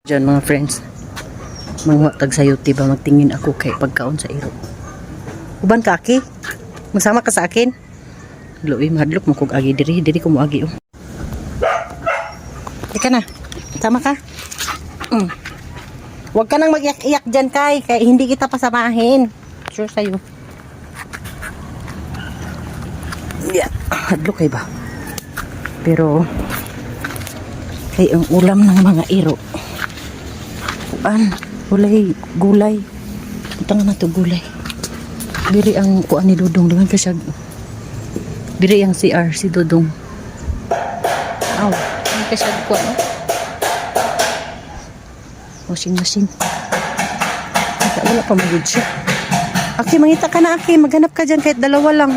Diyan mga friends, mga tag sayuti ba magtingin ako kay pagkaon sa iro. Uban ka aki? Masama ka sa akin? Luoy mahadlok mo kog agi diri ko mo agi oh. Ika na. Sama ka? Huwag ka nang mag-iyak-iyak dyan kay hindi kita pasamahin. Sure sa'yo. Yeah, hadlok kay ba? Pero kay ang ulam ng mga iro. Gulay. Utang na to gulay. Diri ang kuan ni Dudong duman ka siya. Diri ang CR si Dudong. Aw, ang ka siya kuan. Washing machine. Wala pa magud siya. Aki, mangita ka na Aki, maghanap ka dyan kahit dalawa lang.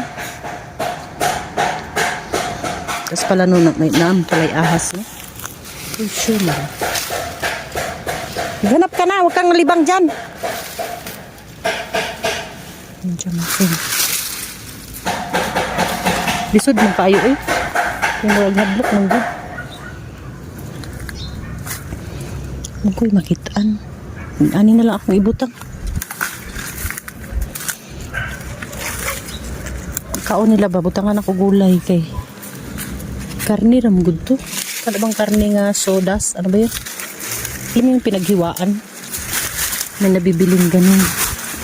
Tapos pala nun, may naam palay ahas no? Sure lang. Ganap ka na, huwag kang malibang dyan. Nandiyan natin. Lisod mo kayo eh. Yung huwag hadlok ng good. Huwag ko'y makitaan. Ani na lang akong ibutang. Kaon nila ba, butangan ako gulay kay karni ram good to. Kada bang karni nga sodas, ano ba yun? Alam yung pinaghiwaan na nabibiling ganun.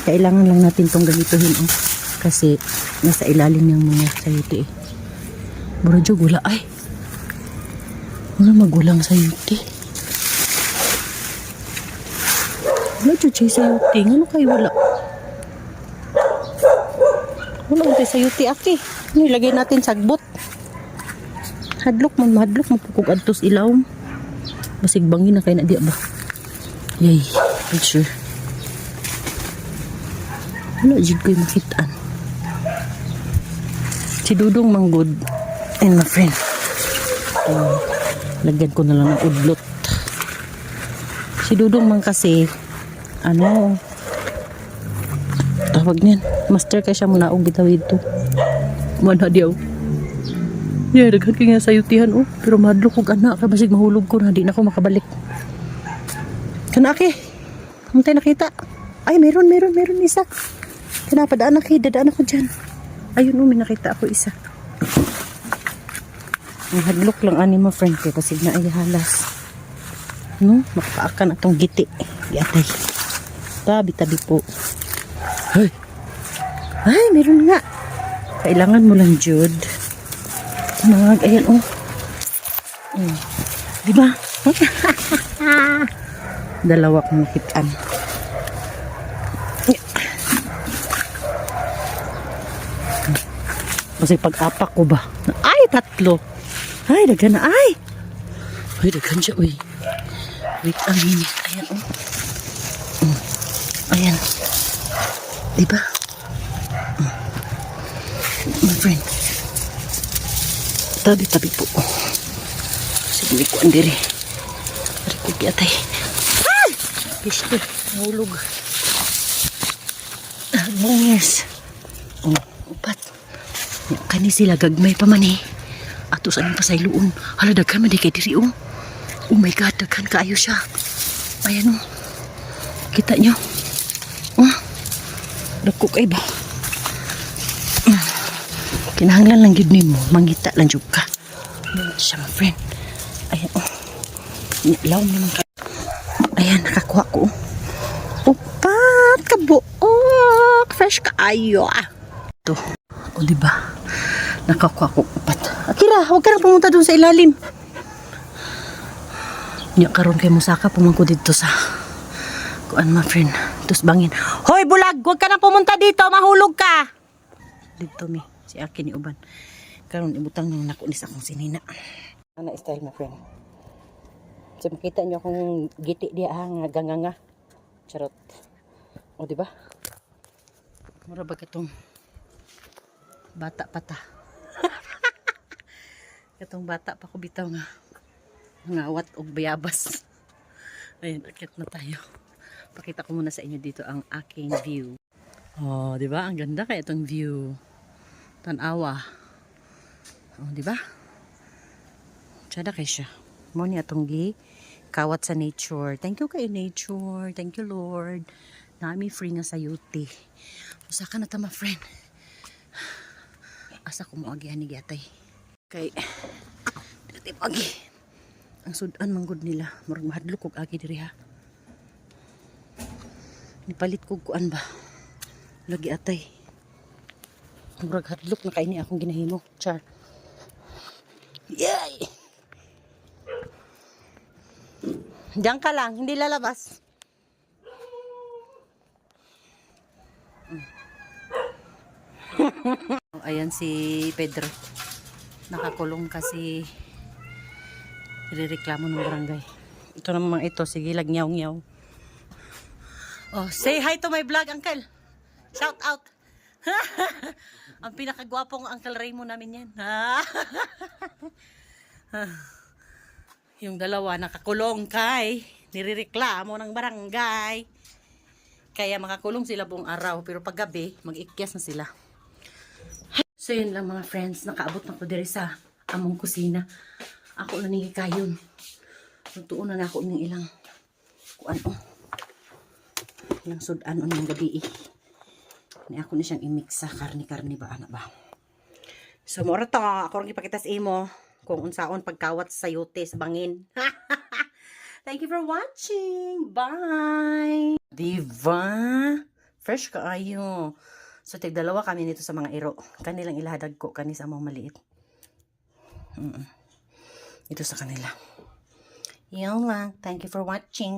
Kailangan lang natin tong ganituhin oh. Kasi nasa ilalim ng mga sayuti eh. Buradyo gula ay. Wala magulang sayuti. Wala dyan siya sayuti. Ano kayo wala? Wala tayo sayuti aki. Ano ilagay natin sagbot? Hadlok mapukog adtos ilawom. Basig bangin na kayo na diya ba? Yay, picture. Wala, jig ko'y makitaan. Si Dudong manggod and my friend. Lagyan ko na lang ng udlot. Si Dudong man kasi, tawag niyan. Master kaya siya muna og bitawid to. Mana diyaw. Yeah, daghan kay nga sayutihan oh. Pero madlok kog anak kay basig mahulog ko na di na ako makabalik. Kana aki. Kamtay nakita. Ay, meron isa. Kana padaan aki, dadaan ako diyan. Ayun may nakita ako isa. Ang hadlok lang ani mo friend kay basig na ay halas. No, makapaakan atong giti. Giatay. Tabi po. Ay, meron nga. Kailangan mo lang jud. Ayan oh. Diba? Dalawa kong nakitaan. Kasi pag-apak ko ba? Ay, tatlo. Ay, daghan na. Ay, daghan siya. Uy. Wait a minute. Ayan oh. Ayan. Diba? My friend. Tabi po. Sige ko andiri. Ari ko kiatay. Ah! Pisto, mahulog. Bungis. Upat. Kani sila gagmay pa man eh. Ato sa pa sa iluon. Hala daghan man di kay diri oh. Oh my god, daghan kaayo siya. Ayan oh. Kita nyo. Dagko kay ba? Kinahanglan lang yun mo. Mangita lang yun ka. Siya my friend. Ayan oh. Nilaw naman ka. Ayan, nakakuha ko. Upat, kabuok. Fresh ka ayo ah. Ito. O diba? Nakakuha ko upat. Akira, huwag ka nang pumunta doon sa ilalim. Niya karon kay Musaka pumangko dito sa kuan my friend. Tus bangin. Hoy bulag, huwag ka nang pumunta dito. Mahulog ka. Dito mi. Si akin ni uban. Karon ibutang nang nakunis akong sinina. Ana style my friend. So makita niyo akong giti dia nga ganganga. Charot. O di ba? Mura ba katong bata pata. Katong bata pa ko bitaw nga ngawat og bayabas. Ayun, akit na tayo. Pakita ko muna sa inyo dito ang aking view. Oh, di ba? Ang ganda kaya itong view. Tanawa. Oh, di ba? Tsada kay siya. Mo ni atong gi pagkawat sa nature. Thank you kay nature. Thank you Lord. Nami free nga sa yuti. Usa ka na tama friend. Asa ko mo agi ani gyatay. Kay dili agi. Ang sudan manggod nila. Murag mahadlok og agi diri ha. Nipalit ko kuan ba. Lagi atay. Murag hadlok na kaini akong ginahimo. Char. Yay! Diyan ka lang, hindi lalabas. Ayan si Pedro. Nakakulong kasi nirereklamo ng barangay. Ito naman ito, sige lagnyaw-nyaw. Oh, say hi to my vlog, Uncle. Shout out. Ang pinakagwapong Uncle Raymond namin yan. Yung dalawa nakakulong kay nirereklamo ng barangay. Kaya makakulong sila buong araw. Pero pag gabi, mag-ikyas na sila. So yun lang mga friends. Nakaabot na ko diri sa among kusina. Ako na nigi kayon. Nagtuon na ako ng ilang kuan o. Ilang sudan o ng gabi eh. Ni ako na siyang i-mix sa karni-karni ba ana ba. So mora to, ako rin ipakita sa imo kung unsaon pagkawat sa sayote sa bangin. Thank you for watching. Bye. Diva, fresh kaayo. So tigdalawa kami nito sa mga iro. Kanilang ilahadag ko kani sa among maliit. Ito sa kanila. Yan lang. Thank you for watching.